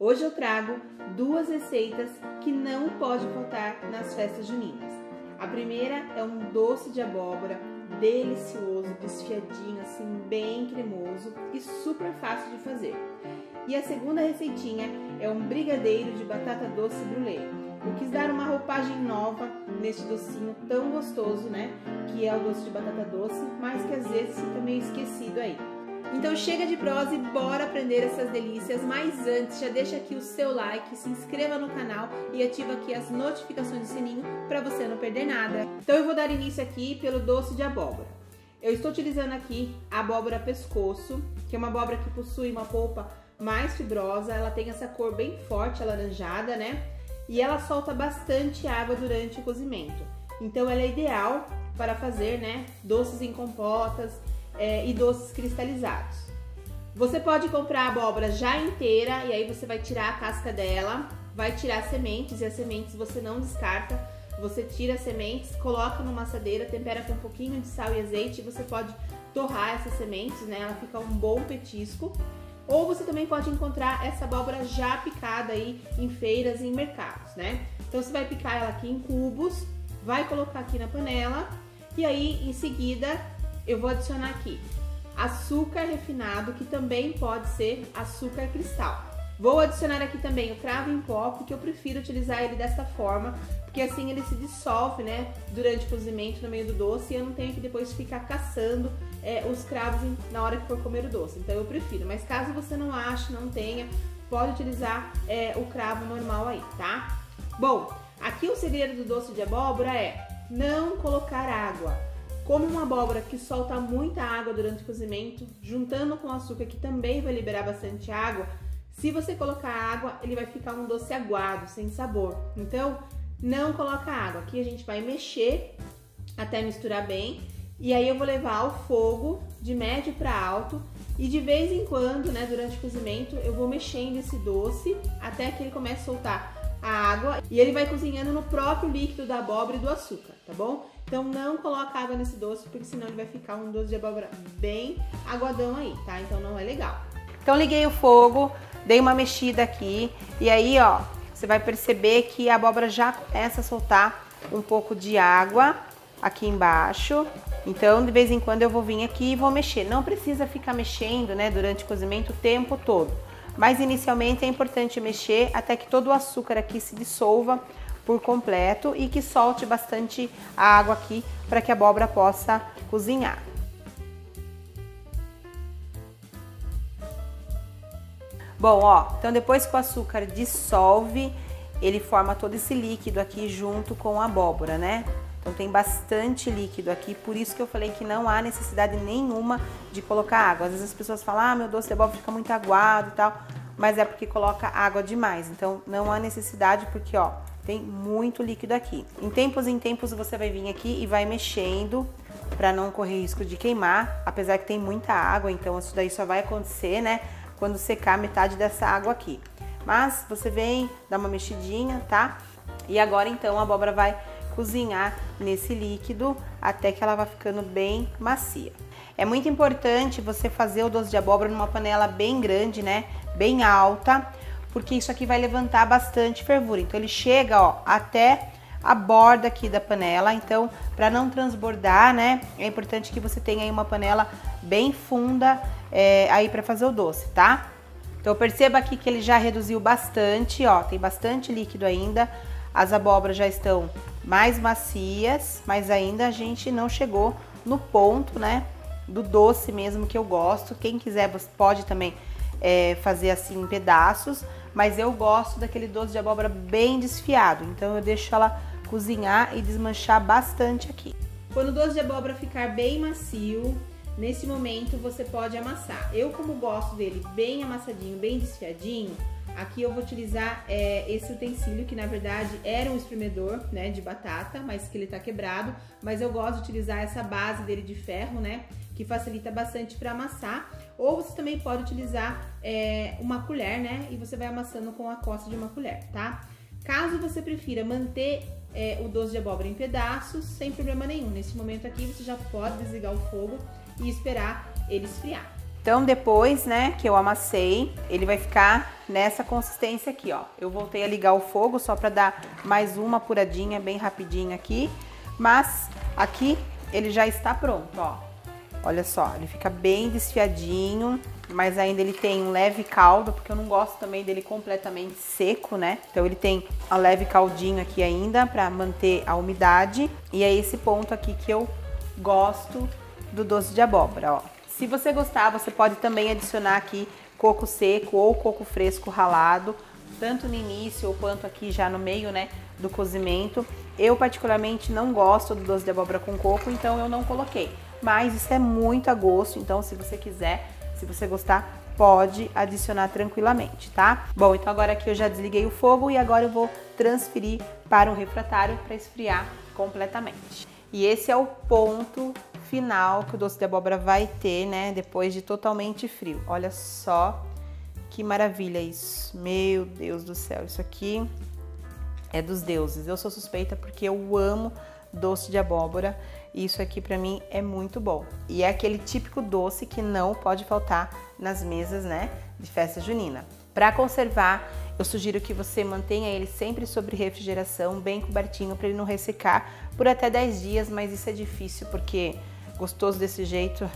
Hoje eu trago duas receitas que não pode faltar nas festas juninas. A primeira é um doce de abóbora delicioso, desfiadinho, assim, bem cremoso e super fácil de fazer. E a segunda receitinha é um brigadeiro de batata doce brulê. Eu quis dar uma roupagem nova neste docinho tão gostoso, né? Que é o doce de batata doce, mas que às vezes fica meio esquecido aí. Então chega de prosa e bora aprender essas delícias, mas antes já deixa aqui o seu like, se inscreva no canal e ativa aqui as notificações do sininho para você não perder nada. Então eu vou dar início aqui pelo doce de abóbora. Eu estou utilizando aqui a abóbora pescoço, que é uma abóbora que possui uma polpa mais fibrosa, ela tem essa cor bem forte, alaranjada, né? E ela solta bastante água durante o cozimento. Então ela é ideal para fazer, né, doces em compotas, e doces cristalizados. Você pode comprar a abóbora já inteira e aí você vai tirar a casca dela, vai tirar as sementes e as sementes você não descarta. Você tira as sementes, coloca numa assadeira, tempera com um pouquinho de sal e azeite e você pode torrar essas sementes, né? Ela fica um bom petisco. Ou você também pode encontrar essa abóbora já picada aí em feiras e em mercados, né? Então você vai picar ela aqui em cubos, vai colocar aqui na panela e aí em seguida eu vou adicionar aqui açúcar refinado, que também pode ser açúcar cristal. Vou adicionar aqui também o cravo em pó, porque eu prefiro utilizar ele dessa forma, porque assim ele se dissolve, né, durante o cozimento no meio do doce e eu não tenho que depois ficar caçando os cravos na hora que for comer o doce. Então eu prefiro, mas caso você não ache, não tenha, pode utilizar o cravo normal aí, tá? Bom, aqui o segredo do doce de abóbora é não colocar água. Como uma abóbora que solta muita água durante o cozimento, juntando com o açúcar que também vai liberar bastante água, se você colocar água, ele vai ficar um doce aguado, sem sabor. Então, não coloca água. Aqui a gente vai mexer até misturar bem. E aí eu vou levar ao fogo de médio para alto. E de vez em quando, né, durante o cozimento, eu vou mexendo esse doce até que ele comece a soltar a água. E ele vai cozinhando no próprio líquido da abóbora e do açúcar, tá bom? Então não coloca água nesse doce, porque senão ele vai ficar um doce de abóbora bem aguadão aí, tá? Então não é legal. Então liguei o fogo, dei uma mexida aqui e aí, ó, você vai perceber que a abóbora já começa a soltar um pouco de água aqui embaixo. Então de vez em quando eu vou vir aqui e vou mexer. Não precisa ficar mexendo, né, durante o cozimento o tempo todo. Mas inicialmente é importante mexer até que todo o açúcar aqui se dissolva por completo e que solte bastante a água aqui para que a abóbora possa cozinhar. Bom, ó, então depois que o açúcar dissolve, ele forma todo esse líquido aqui junto com a abóbora, né? Então tem bastante líquido aqui, por isso que eu falei que não há necessidade nenhuma de colocar água. Às vezes as pessoas falam, ah, meu doce de abóbora fica muito aguado e tal, mas é porque coloca água demais. Então não há necessidade porque, ó, tem muito líquido aqui. Em tempos você vai vir aqui e vai mexendo para não correr risco de queimar, apesar que tem muita água, então isso daí só vai acontecer, né, quando secar metade dessa água aqui. Mas você vem, dá uma mexidinha, tá? E agora então a abóbora vai cozinhar nesse líquido até que ela vai ficando bem macia. É muito importante você fazer o doce de abóbora numa panela bem grande, né, bem alta, porque isso aqui vai levantar bastante fervura. Então ele chega, ó, até a borda aqui da panela. Então, para não transbordar, né, é importante que você tenha aí uma panela bem funda aí para fazer o doce, tá? Então perceba aqui que ele já reduziu bastante, ó, tem bastante líquido ainda. As abóboras já estão mais macias, mas ainda a gente não chegou no ponto, né, do doce mesmo que eu gosto. Quem quiser pode também fazer assim em pedaços, mas eu gosto daquele doce de abóbora bem desfiado, então eu deixo ela cozinhar e desmanchar bastante aqui. Quando o doce de abóbora ficar bem macio, nesse momento você pode amassar. Eu, como gosto dele bem amassadinho, bem desfiadinho, aqui eu vou utilizar esse utensílio, que na verdade era um espremedor, né, de batata, mas que ele tá quebrado, mas eu gosto de utilizar essa base dele de ferro, né, que facilita bastante para amassar. Ou você também pode utilizar uma colher, né, e você vai amassando com a costa de uma colher, tá? Caso você prefira manter o doce de abóbora em pedaços, sem problema nenhum. Nesse momento aqui você já pode desligar o fogo e esperar ele esfriar. Então depois, né, que eu amassei, ele vai ficar nessa consistência aqui, ó. Eu voltei a ligar o fogo só para dar mais uma apuradinha bem rapidinho aqui, mas aqui ele já está pronto, ó. Olha só, ele fica bem desfiadinho, mas ainda ele tem um leve caldo, porque eu não gosto também dele completamente seco, né? Então ele tem um leve caldinho aqui ainda para manter a umidade. E é esse ponto aqui que eu gosto do doce de abóbora, ó. Se você gostar, você pode também adicionar aqui coco seco ou coco fresco ralado, tanto no início quanto aqui já no meio, né, do cozimento. Eu particularmente não gosto do doce de abóbora com coco, então eu não coloquei. Mas isso é muito a gosto, então se você quiser, se você gostar, pode adicionar tranquilamente, tá? Bom, então agora aqui eu já desliguei o fogo e agora eu vou transferir para um refratário para esfriar completamente. E esse é o ponto final que o doce de abóbora vai ter, né, depois de totalmente frio. Olha só que maravilha isso. Meu Deus do céu, isso aqui é dos deuses. Eu sou suspeita porque eu amo doce de abóbora e isso aqui pra mim é muito bom. E é aquele típico doce que não pode faltar nas mesas, né, de festa junina. Para conservar, eu sugiro que você mantenha ele sempre sobre refrigeração, bem cobertinho, para ele não ressecar por até 10 dias, mas isso é difícil porque gostoso desse jeito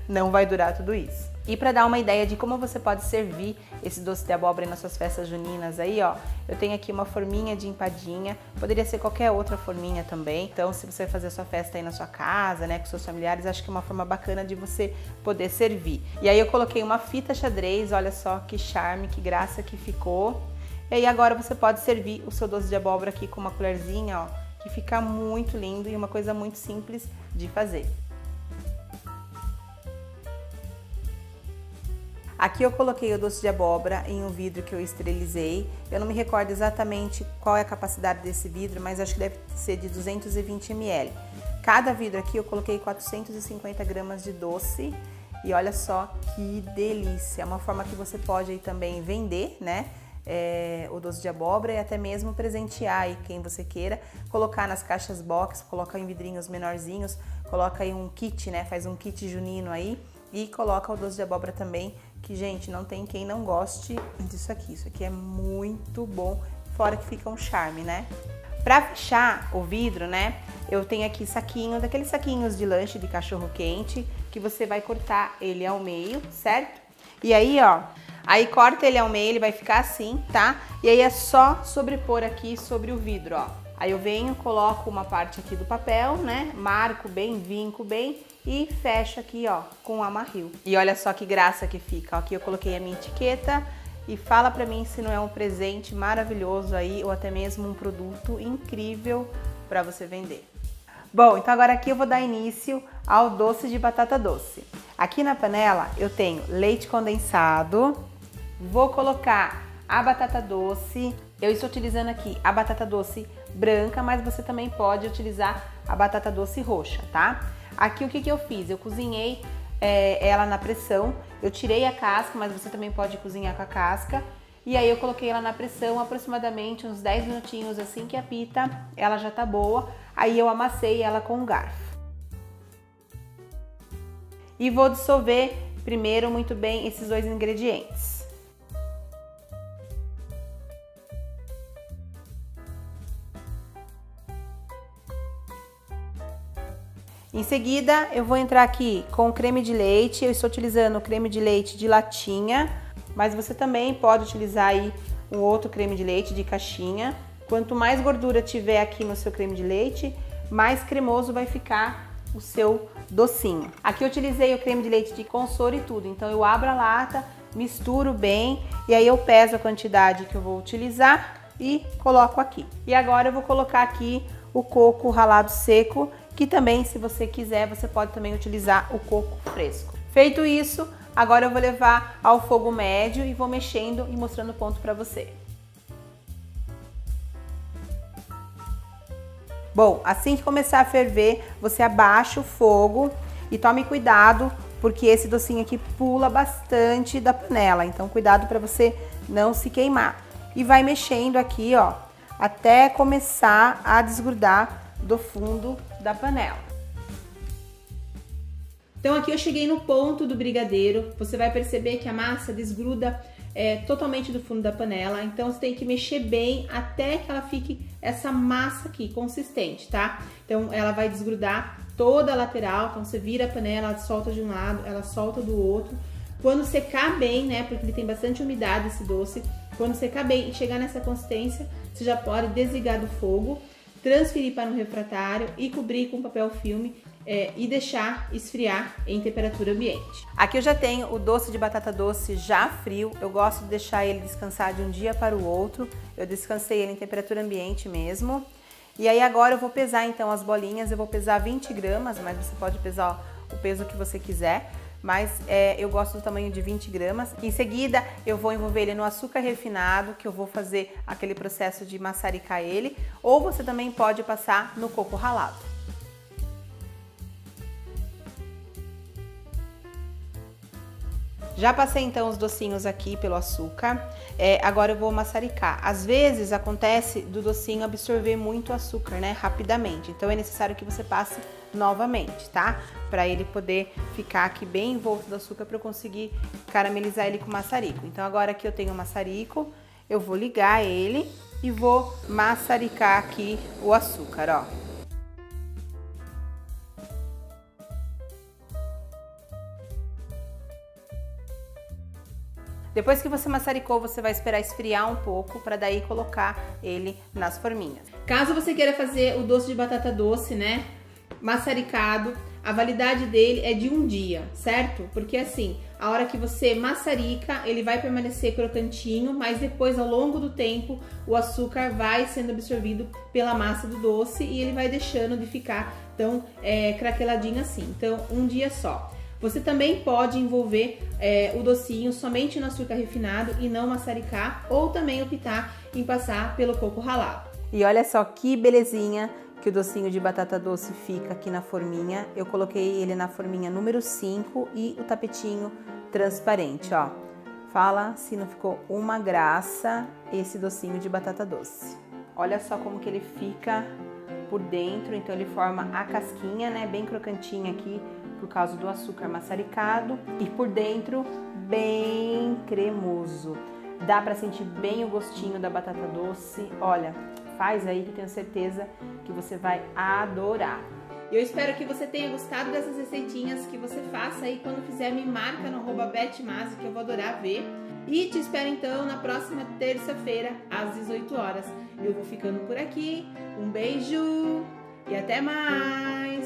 não vai durar tudo isso. E para dar uma ideia de como você pode servir esse doce de abóbora nas suas festas juninas aí, ó, eu tenho aqui uma forminha de empadinha, poderia ser qualquer outra forminha também. Então, se você fazer a sua festa aí na sua casa, né, com seus familiares, acho que é uma forma bacana de você poder servir. E aí eu coloquei uma fita xadrez, olha só que charme, que graça que ficou. E aí agora você pode servir o seu doce de abóbora aqui com uma colherzinha, ó, que fica muito lindo e uma coisa muito simples de fazer. Aqui eu coloquei o doce de abóbora em um vidro que eu esterilizei. Eu não me recordo exatamente qual é a capacidade desse vidro, mas acho que deve ser de 220 ml. Cada vidro aqui eu coloquei 450 gramas de doce e olha só que delícia. É uma forma que você pode aí também vender, né? O doce de abóbora e até mesmo presentear aí quem você queira, colocar nas caixas box, coloca em vidrinhos menorzinhos, coloca aí um kit, né? Faz um kit junino aí e coloca o doce de abóbora também, que gente, não tem quem não goste disso aqui. Isso aqui é muito bom, fora que fica um charme, né? Pra fechar o vidro, né, eu tenho aqui saquinho, daqueles saquinhos de lanche de cachorro quente, que você vai cortar ele ao meio, certo? E aí, ó, aí corta ele ao meio, ele vai ficar assim, tá? E aí é só sobrepor aqui sobre o vidro, ó. Aí eu venho, coloco uma parte aqui do papel, né? Marco bem, vinco bem e fecho aqui, ó, com um amarril. E olha só que graça que fica. Aqui eu coloquei a minha etiqueta e fala pra mim se não é um presente maravilhoso aí ou até mesmo um produto incrível pra você vender. Bom, então agora aqui eu vou dar início ao doce de batata doce. Aqui na panela eu tenho leite condensado, vou colocar a batata doce. Eu estou utilizando aqui a batata doce branca, mas você também pode utilizar a batata doce roxa, tá? Aqui o que eu fiz? Eu cozinhei ela na pressão, eu tirei a casca, mas você também pode cozinhar com a casca. E aí eu coloquei ela na pressão aproximadamente uns 10 minutinhos, assim que apita, ela já tá boa. Aí eu amassei ela com um garfo. E vou dissolver primeiro muito bem esses dois ingredientes. Em seguida, eu vou entrar aqui com o creme de leite. Eu estou utilizando o creme de leite de latinha, mas você também pode utilizar aí um outro creme de leite de caixinha. Quanto mais gordura tiver aqui no seu creme de leite, mais cremoso vai ficar o seu docinho. Aqui eu utilizei o creme de leite com soro e tudo, então eu abro a lata, misturo bem e aí eu peso a quantidade que eu vou utilizar e coloco aqui. E agora eu vou colocar aqui o coco ralado seco, que também, se você quiser, você pode também utilizar o coco fresco. Feito isso, agora eu vou levar ao fogo médio e vou mexendo e mostrando o ponto para você. Bom, assim que começar a ferver, você abaixa o fogo e tome cuidado, porque esse docinho aqui pula bastante da panela, então cuidado para você não se queimar. E vai mexendo aqui, ó, até começar a desgrudar do fundo da panela. Então aqui eu cheguei no ponto do brigadeiro, você vai perceber que a massa desgruda totalmente do fundo da panela, então você tem que mexer bem até que ela fique essa massa aqui, consistente, tá? Então ela vai desgrudar toda a lateral, então você vira a panela, ela solta de um lado, ela solta do outro. Quando secar bem, né, porque ele tem bastante umidade esse doce, quando secar bem e chegar nessa consistência, você já pode desligar do fogo, transferir para um refratário e cobrir com papel filme e deixar esfriar em temperatura ambiente. Aqui eu já tenho o doce de batata doce já frio, eu gosto de deixar ele descansar de um dia para o outro, eu descansei ele em temperatura ambiente mesmo. E aí agora eu vou pesar então as bolinhas, eu vou pesar 20 gramas, mas você pode pesar o peso que você quiser, mas eu gosto do tamanho de 20 gramas. Em seguida eu vou envolver ele no açúcar refinado, que eu vou fazer aquele processo de maçaricar ele, ou você também pode passar no coco ralado. Já passei então os docinhos aqui pelo açúcar, agora eu vou maçaricar. Às vezes acontece do docinho absorver muito açúcar, né, rapidamente, então é necessário que você passe novamente, tá? Para ele poder ficar aqui bem envolto do açúcar para eu conseguir caramelizar ele com maçarico. Então agora que eu tenho o maçarico, eu vou ligar ele e vou maçaricar aqui o açúcar, ó. Depois que você maçaricou, você vai esperar esfriar um pouco para daí colocar ele nas forminhas. Caso você queira fazer o doce de batata doce, né, maçaricado, a validade dele é de 1 dia, certo? Porque assim, a hora que você maçarica, ele vai permanecer crocantinho, mas depois, ao longo do tempo, o açúcar vai sendo absorvido pela massa do doce e ele vai deixando de ficar tão craqueladinho assim. Então, 1 dia só. Você também pode envolver o docinho somente no açúcar refinado e não maçaricar, ou também optar em passar pelo coco ralado. E olha só que belezinha que o docinho de batata doce fica aqui na forminha. Eu coloquei ele na forminha número 5 e o tapetinho transparente, ó. Fala se não ficou uma graça esse docinho de batata doce. Olha só como que ele fica por dentro, então ele forma a casquinha, né, bem crocantinha aqui, por causa do açúcar maçaricado, e por dentro bem cremoso. Dá para sentir bem o gostinho da batata doce. Olha, faz aí que eu tenho certeza que você vai adorar. Eu espero que você tenha gostado dessas receitinhas, que você faça aí, quando fizer me marca no @betmasi, que eu vou adorar ver. E te espero então na próxima terça-feira às 18 horas. Eu vou ficando por aqui. Um beijo e até mais!